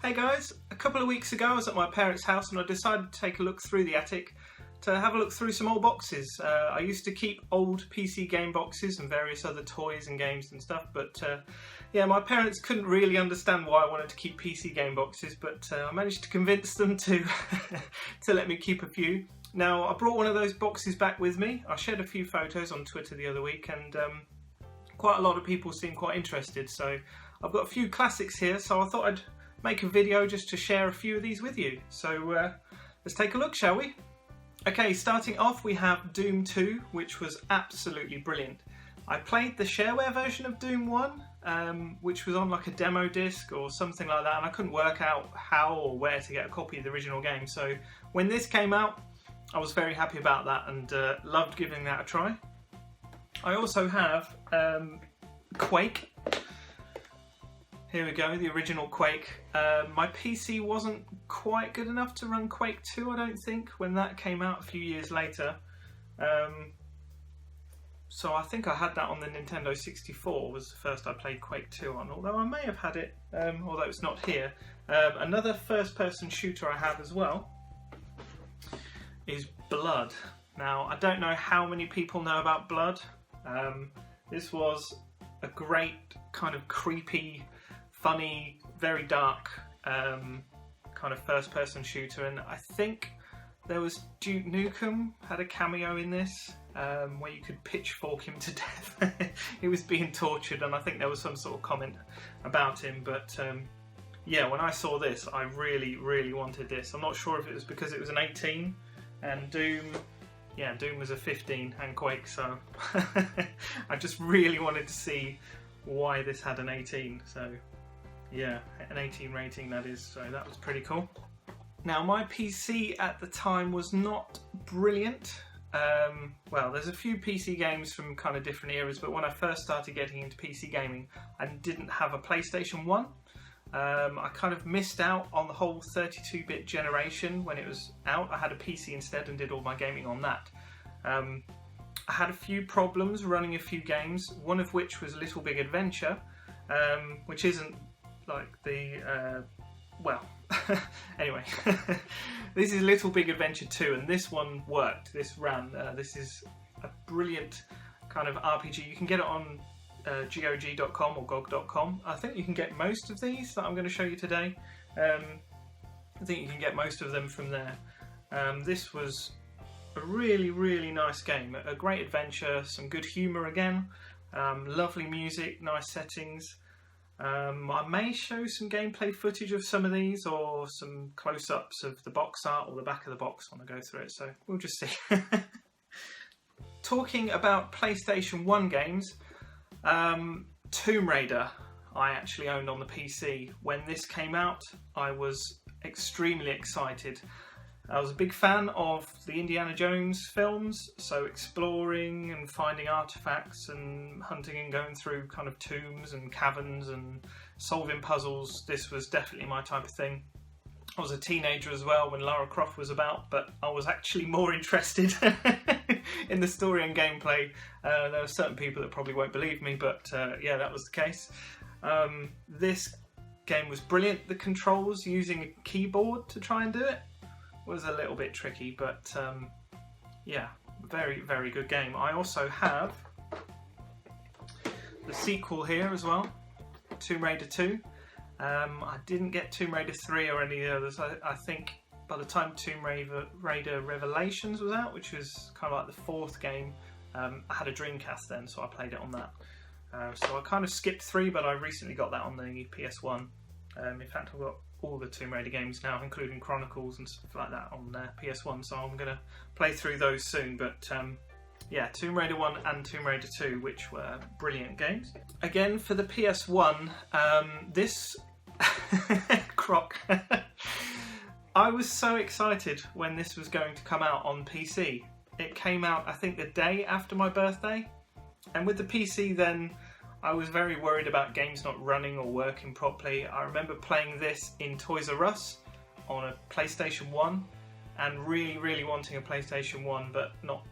Hey guys, a couple of weeks ago I was at my parents' house and I decided to take a look through the attic to have a look through some old boxes. I used to keep old PC game boxes and various other toys and games and stuff, but yeah, my parents couldn't really understand why I wanted to keep PC game boxes, but I managed to convince them to to let me keep a few. Now, I brought one of those boxes back with me. I shared a few photos on Twitter the other week and quite a lot of people seemed quite interested, so I've got a few classics here, so I thought I'd make a video just to share a few of these with you. So let's take a look, shall we? Okay, starting off we have Doom 2, which was absolutely brilliant. I played the shareware version of Doom 1, which was on like a demo disc or something like that, and I couldn't work out how or where to get a copy of the original game. So when this came out, I was very happy about that and loved giving that a try. I also have Quake. Here we go, the original Quake. My PC wasn't quite good enough to run Quake 2, I don't think, when that came out a few years later. So I think I had that on the Nintendo 64, was the first I played Quake 2 on, although I may have had it, although it's not here. Another first-person shooter I have as well is Blood. Now, I don't know how many people know about Blood. This was a great kind of creepy, funny, very dark kind of first-person shooter, and I think there was Duke Nukem had a cameo in this where you could pitchfork him to death. He was being tortured, and I think there was some sort of comment about him. But yeah, when I saw this, I really, really wanted this. I'm not sure if it was because it was an 18 and Doom was a 15 and Quake, so I just really wanted to see why this had an 18. So yeah, an 18 rating that is, so that was pretty cool. Now, my PC at the time was not brilliant. Well, there's a few PC games from kind of different eras, but when I first started getting into PC gaming, I didn't have a PlayStation 1. I kind of missed out on the whole 32-bit generation when it was out. I had a PC instead and did all my gaming on that. I had a few problems running a few games, one of which was Little Big Adventure, which isn't like the, well, anyway, this is Little Big Adventure 2, and this one worked, this ran. This is a brilliant kind of RPG. You can get it on GOG.com or GOG.com. I think you can get most of these that I'm going to show you today. I think you can get most of them from there. This was a really, really nice game. A great adventure, some good humour again, lovely music, nice settings. I may show some gameplay footage of some of these or some close-ups of the box art or the back of the box when I go through it, so we'll just see. Talking about PlayStation 1 games, Tomb Raider I actually owned on the PC. When this came out, I was extremely excited. I was a big fan of the Indiana Jones films, so exploring and finding artifacts and hunting and going through kind of tombs and caverns and solving puzzles. This was definitely my type of thing. I was a teenager as well when Lara Croft was about, but I was actually more interested in the story and gameplay. There are certain people that probably won't believe me, but yeah, that was the case. This game was brilliant. The controls using a keyboard to try and do it was a little bit tricky, but yeah, very, very good game. I also have the sequel here as well, Tomb Raider 2. I didn't get Tomb Raider 3 or any of the others. I think by the time Tomb Raider Revelations was out, which was kind of like the fourth game, I had a Dreamcast then, so I played it on that. So I kind of skipped 3, but I recently got that on the PS1. In fact, I've got all the Tomb Raider games now, including Chronicles and stuff like that on PS1, so I'm going to play through those soon. But yeah, Tomb Raider 1 and Tomb Raider 2, which were brilliant games. Again, for the PS1, this croc. I was so excited when this was going to come out on PC. It came out, I think, the day after my birthday, and with the PC then, I was very worried about games not running or working properly. I remember playing this in Toys R Us on a PlayStation 1 and really, really wanting a PlayStation 1, but not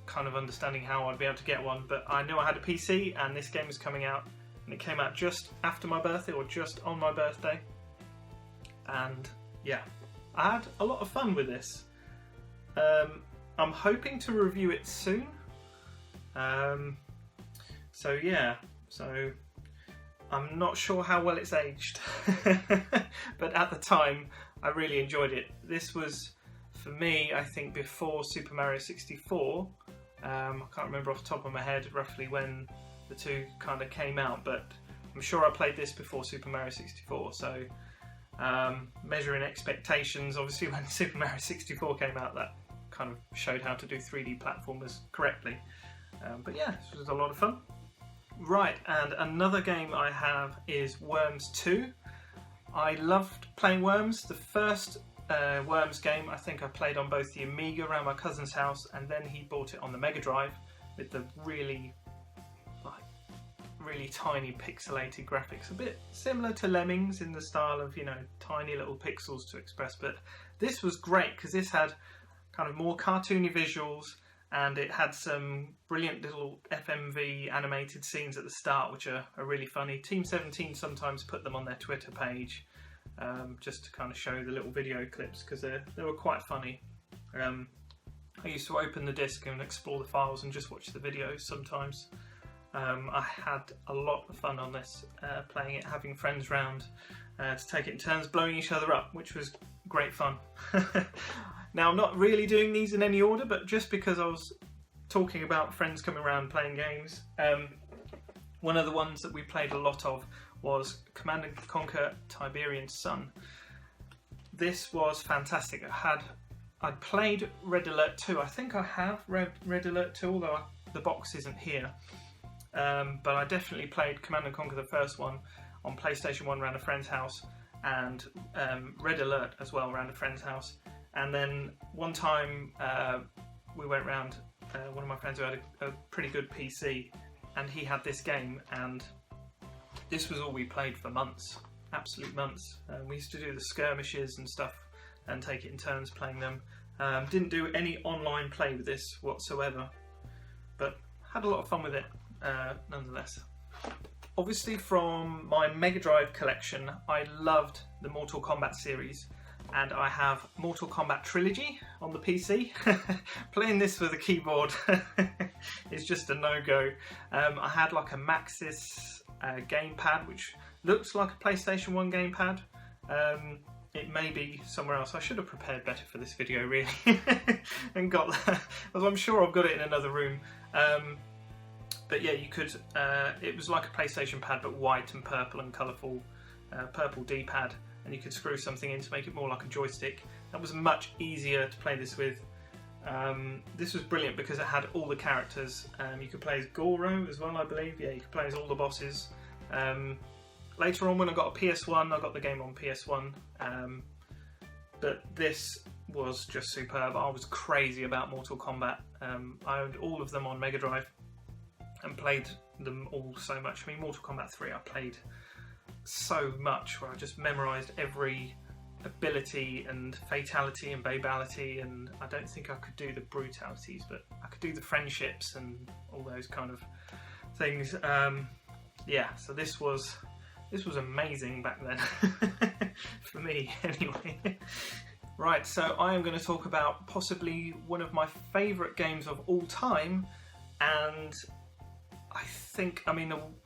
kind of understanding how I'd be able to get one. But I knew I had a PC and this game was coming out, and it came out just after my birthday or just on my birthday. and yeah, I had a lot of fun with this. I'm hoping to review it soon. So yeah, so I'm not sure how well it's aged, but at the time I really enjoyed it. This was, for me, I think before Super Mario 64. I can't remember off the top of my head roughly when the two kind of came out, but I'm sure I played this before Super Mario 64, so measuring expectations, obviously when Super Mario 64 came out, that kind of showed how to do 3D platformers correctly. But yeah, this was a lot of fun. Right, and another game I have is Worms 2. I loved playing Worms. The first Worms game I think I played on both the Amiga around my cousin's house, and then he bought it on the Mega Drive with the really tiny pixelated graphics, a bit similar to Lemmings in the style of, you know, tiny little pixels to express. But this was great because this had kind of more cartoony visuals, and it had some brilliant little FMV animated scenes at the start, which are really funny. Team 17 sometimes put them on their Twitter page, just to kind of show the little video clips, because they were quite funny. I used to open the disc and explore the files and just watch the videos sometimes. I had a lot of fun on this, playing it, having friends round to take it in turns, blowing each other up, which was great fun. Now, I'm not really doing these in any order, but just because I was talking about friends coming around playing games, one of the ones that we played a lot of was Command & Conquer Tiberian Sun. This was fantastic. I'd played Red Alert 2. I think I have Red Alert 2, although the box isn't here. But I definitely played Command & Conquer, the first one, on PlayStation 1 around a friend's house, and Red Alert as well around a friend's house. And then one time we went round, one of my friends who had a pretty good PC, and he had this game, and this was all we played for months, absolute months. We used to do the skirmishes and stuff and take it in turns playing them. Didn't do any online play with this whatsoever, but had a lot of fun with it nonetheless. Obviously, from my Mega Drive collection, I loved the Mortal Kombat series, and I have Mortal Kombat Trilogy on the PC. Playing this with a keyboard is just a no-go. I had like a Maxis gamepad, which looks like a PlayStation 1 gamepad. It may be somewhere else. I should have prepared better for this video, really, and got that. I'm sure I've got it in another room. But yeah, you could. It was like a PlayStation pad, but white and purple and colourful, purple D-pad, and you could screw something in to make it more like a joystick. That was much easier to play this with. This was brilliant because it had all the characters. You could play as Goro as well, I believe. Yeah, you could play as all the bosses. Later on, when I got a PS1, I got the game on PS1. But this was just superb. I was crazy about Mortal Kombat. I owned all of them on Mega Drive and played them all so much. I mean, Mortal Kombat 3 I played so much, where I just memorised every ability and fatality and babality, and I don't think I could do the brutalities, but I could do the friendships and all those kind of things. Yeah, so this was amazing back then, for me anyway. Right, so I am going to talk about possibly one of my favourite games of all time, and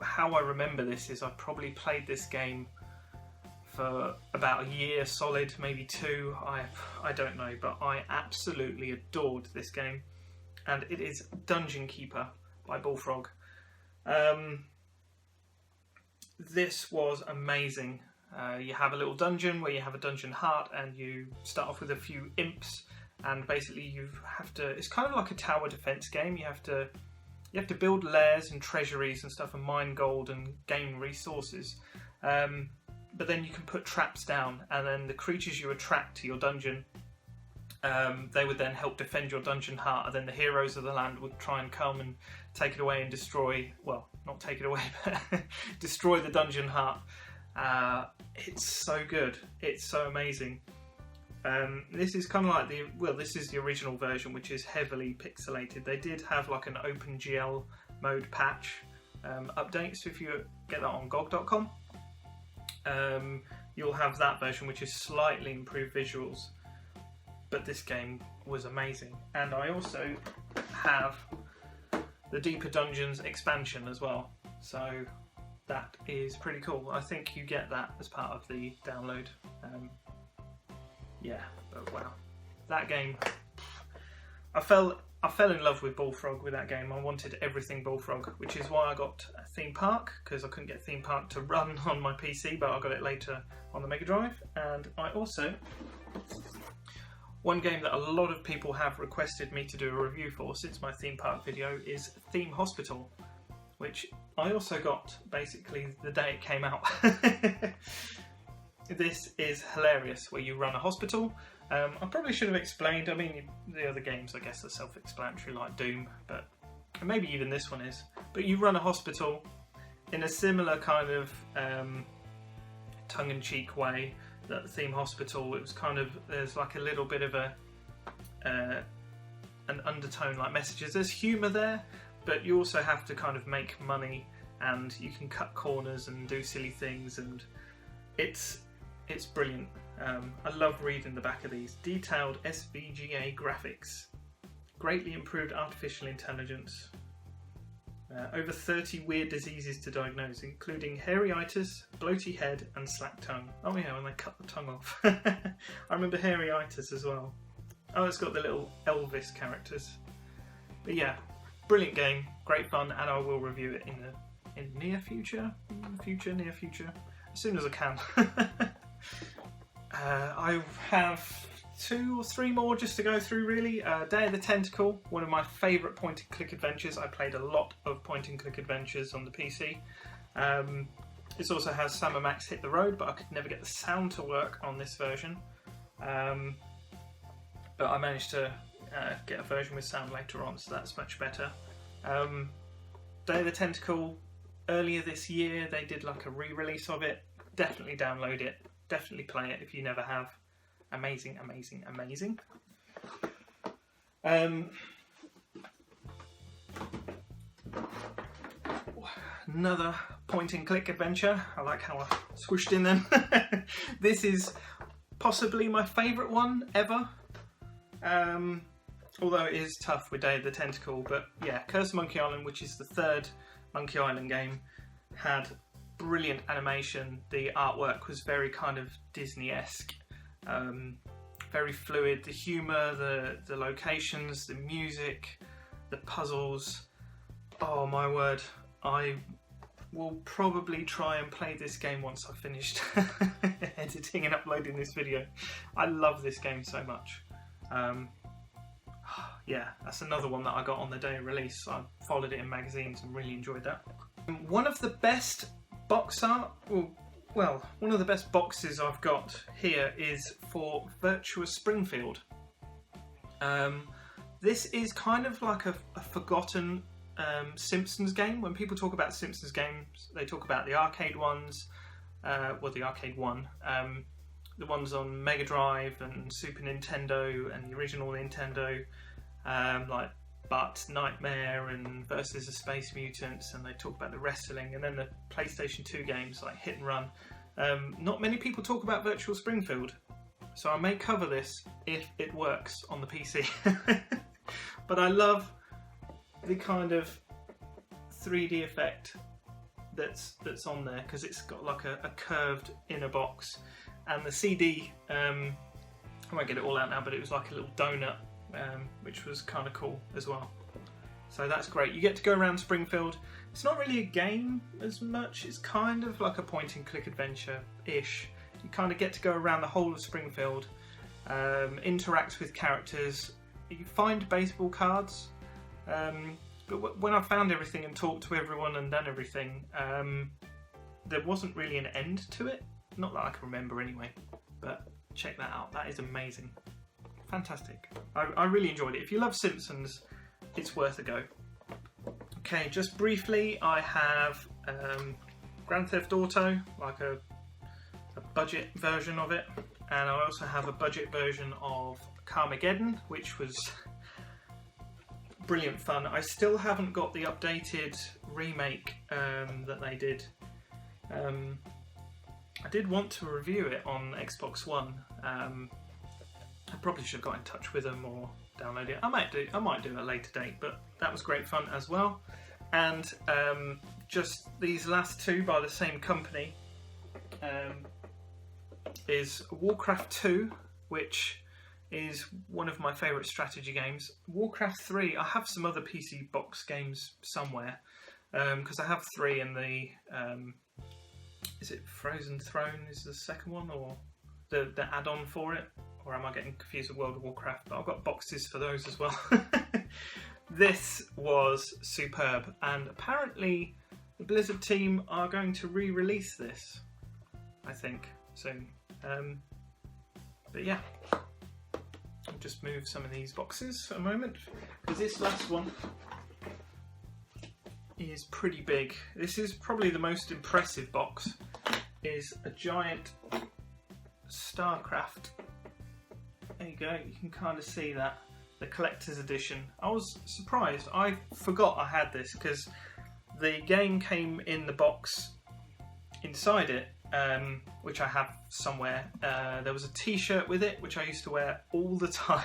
how I remember this is I probably played this game for about a year solid, maybe two, I don't know, but I absolutely adored this game, and it is Dungeon Keeper by Bullfrog. This was amazing. You have a little dungeon where you have a dungeon heart, and you start off with a few imps, and basically you have to, it's kind of like a tower defense game. You have to build lairs and treasuries and stuff, and mine gold and gain resources. But then you can put traps down, and then the creatures you attract to your dungeon, they would then help defend your dungeon heart, and then the heroes of the land would try and come and take it away and destroy, well, not take it away, but destroy the dungeon heart. It's so good. It's so amazing. This is kind of like this is the original version, which is heavily pixelated. They did have like an OpenGL mode patch update, so if you get that on GOG.com, you'll have that version, which is slightly improved visuals. But this game was amazing. And I also have the Deeper Dungeons expansion as well. So that is pretty cool. I think you get that as part of the download. Yeah, but wow. That game, I fell in love with Bullfrog with that game. I wanted everything Bullfrog, which is why I got a Theme Park, because I couldn't get Theme Park to run on my PC, but I got it later on the Mega Drive. And I also, one game that a lot of people have requested me to do a review for since my Theme Park video is Theme Hospital, which I also got basically the day it came out. This is hilarious, where you run a hospital. I probably should have explained, I mean, the other games I guess are self-explanatory like Doom, but maybe even this one is. But you run a hospital in a similar kind of tongue-in-cheek way that the Theme Hospital, it was kind of, there's like a little bit of an undertone like messages. There's humour there, but you also have to kind of make money, and you can cut corners and do silly things, and it's brilliant. I love reading the back of these. Detailed SVGA graphics, greatly improved artificial intelligence, over 30 weird diseases to diagnose, including hairyitis, bloaty head and slack tongue. Oh yeah, when they cut the tongue off. I remember hairyitis as well. Oh, it's got the little Elvis characters. But yeah, brilliant game, great fun, and I will review it in the near future, as soon as I can. I have 2 or 3 more just to go through really. Day of the Tentacle, one of my favourite point and click adventures. I played a lot of point and click adventures on the PC. This also has Sam & Max Hit the Road, but I could never get the sound to work on this version. But I managed to get a version with sound later on, so that's much better. Day of the Tentacle, earlier this year they did like a re-release of it. Definitely download it. Definitely play it if you never have. Amazing, amazing, amazing. Another point and click adventure. I like how I squished in them. This is possibly my favourite one ever. Although it is tough with Day of the Tentacle. But yeah, Curse of Monkey Island, which is the 3rd Monkey Island game, had brilliant animation. The artwork was very kind of Disney-esque, very fluid. The humour, the locations, the music, the puzzles. Oh my word, I will probably try and play this game once I've finished editing and uploading this video. I love this game so much. Yeah, that's another one that I got on the day of release. I followed it in magazines and really enjoyed that. One of the best box art, well, one of the best boxes I've got here is for Virtuous Springfield. This is kind of like a forgotten Simpsons game. When people talk about Simpsons games, they talk about the arcade ones, well, the arcade one, the ones on Mega Drive and Super Nintendo and the original Nintendo, like But Nightmare and Versus the Space Mutants, and they talk about the wrestling, and then the PlayStation 2 games like Hit and Run. Not many people talk about Virtual Springfield, so I may cover this if it works on the PC. But I love the kind of 3D effect that's on there, because it's got like a curved inner box, and the CD, I won't get it all out now, but it was like a little donut, which was kind of cool as well. So that's great. You get to go around Springfield. It's not really a game as much, it's kind of like a point and click adventure-ish. You kind of get to go around the whole of Springfield, interact with characters, you find baseball cards, but when I found everything and talked to everyone and done everything, there wasn't really an end to it. Not that I can remember anyway, but check that out. That is amazing. Fantastic. I really enjoyed it. If you love Simpsons, it's worth a go. Okay, just briefly, I have Grand Theft Auto, like a budget version of it, and I also have a budget version of Carmageddon, which was brilliant fun. I still haven't got the updated remake that they did. I did want to review it on Xbox One. I probably should have got in touch with them or download it. I might do it at a later date, but that was great fun as well. And just these last two by the same company is Warcraft II, which is one of my favourite strategy games. Warcraft 3, I have some other PC box games somewhere, because I have 3 in the, is it Frozen Throne is the second one, or the add-on for it? Or am I getting confused with World of Warcraft? But I've got boxes for those as well. This was superb, and apparently the Blizzard team are going to re-release this, I think, soon. But yeah, I'll just move some of these boxes for a moment, because this last one is pretty big. This is probably the most impressive box, is a giant Starcraft. There you go, you can kind of see that. The collector's edition. I was surprised. I forgot I had this because the game came in the box inside it, which I have somewhere. There was a t-shirt with it, which I used to wear all the time.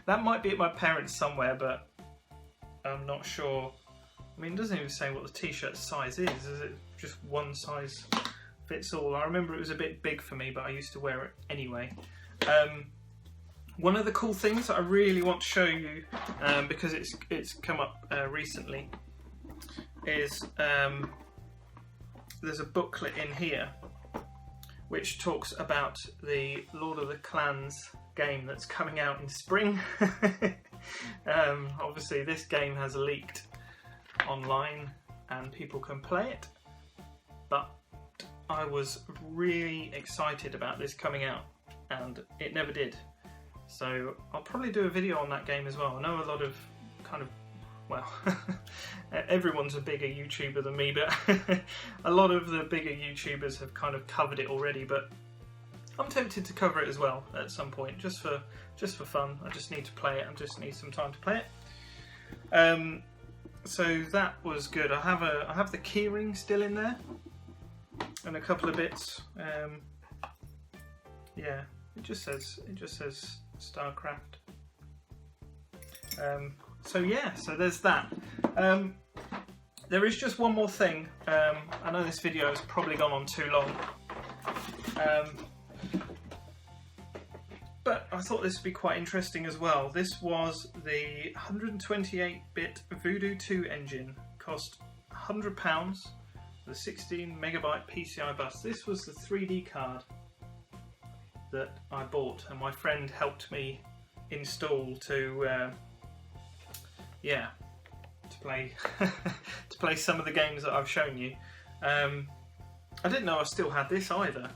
That might be at my parents' somewhere, but I'm not sure. I mean, it doesn't even say what the t-shirt size is. Is it just one size fits all? I remember it was a bit big for me, but I used to wear it anyway. One of the cool things that I really want to show you, because it's come up recently, is there's a booklet in here which talks about the Lord of the Clans game that's coming out in spring. Obviously this game has leaked online and people can play it, but I was really excited about this coming out and it never did. So I'll probably do a video on that game as well. I know a lot of kind of, well, everyone's a bigger YouTuber than me, but a lot of the bigger YouTubers have kind of covered it already, but I'm tempted to cover it as well at some point, just for fun. I just need to play it, I just need some time to play it. So that was good. I have the keyring still in there, and a couple of bits. Yeah, it just says Starcraft. So yeah, so there's that. There is just one more thing. I know this video has probably gone on too long, but I thought this would be quite interesting as well. This was the 128-bit Voodoo II engine. Cost £100 with a 16 megabyte PCI bus. This was the 3D card that I bought, and my friend helped me install to play to play some of the games that I've shown you. I didn't know I still had this either.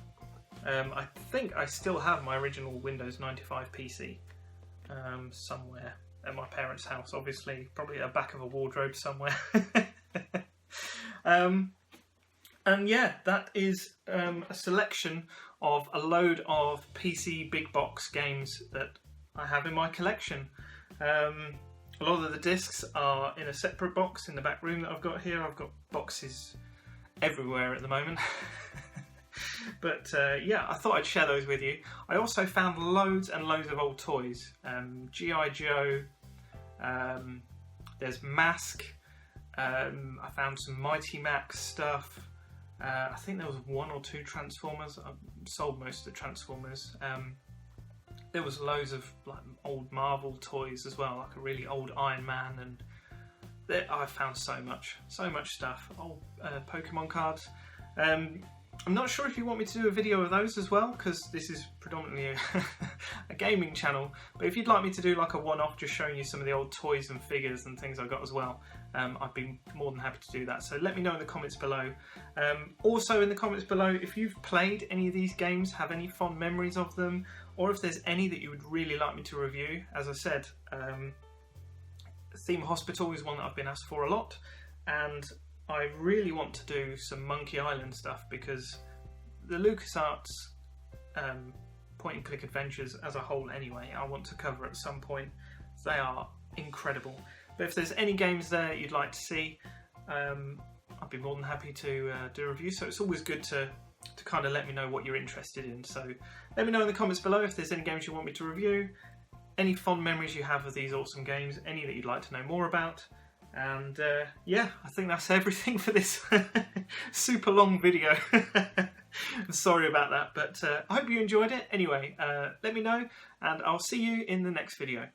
I think I still have my original Windows 95 PC somewhere at my parents' house, obviously, probably at the back of a wardrobe somewhere. And yeah, that is a selection of a load of PC big box games that I have in my collection. A lot of the discs are in a separate box in the back room that I've got here. I've got boxes everywhere at the moment. But yeah, I thought I'd share those with you. I also found loads and loads of old toys. G.I. Joe, there's Mask, I found some Mighty Max stuff. I think there was 1 or 2 Transformers. I sold most of the Transformers. There was loads of like old Marvel toys as well, like a really old Iron Man, and I found so much stuff. Old Pokemon cards. I'm not sure if you want me to do a video of those as well, because this is predominantly a gaming channel, but if you'd like me to do like a one-off just showing you some of the old toys and figures and things I got as well, I'd be more than happy to do that. So let me know in the comments below. Also in the comments below, if you've played any of these games, have any fond memories of them, or if there's any that you would really like me to review. As I said, Theme Hospital is one that I've been asked for a lot, and I really want to do some Monkey Island stuff, because the LucasArts point and click adventures as a whole anyway, I want to cover at some point. They are incredible. But if there's any games there you'd like to see, I'd be more than happy to do a review. So it's always good to kind of let me know what you're interested in. So let me know in the comments below if there's any games you want me to review, any fond memories you have of these awesome games, any that you'd like to know more about. And yeah, I think that's everything for this super long video. Sorry about that, but I hope you enjoyed it. Anyway, let me know, and I'll see you in the next video.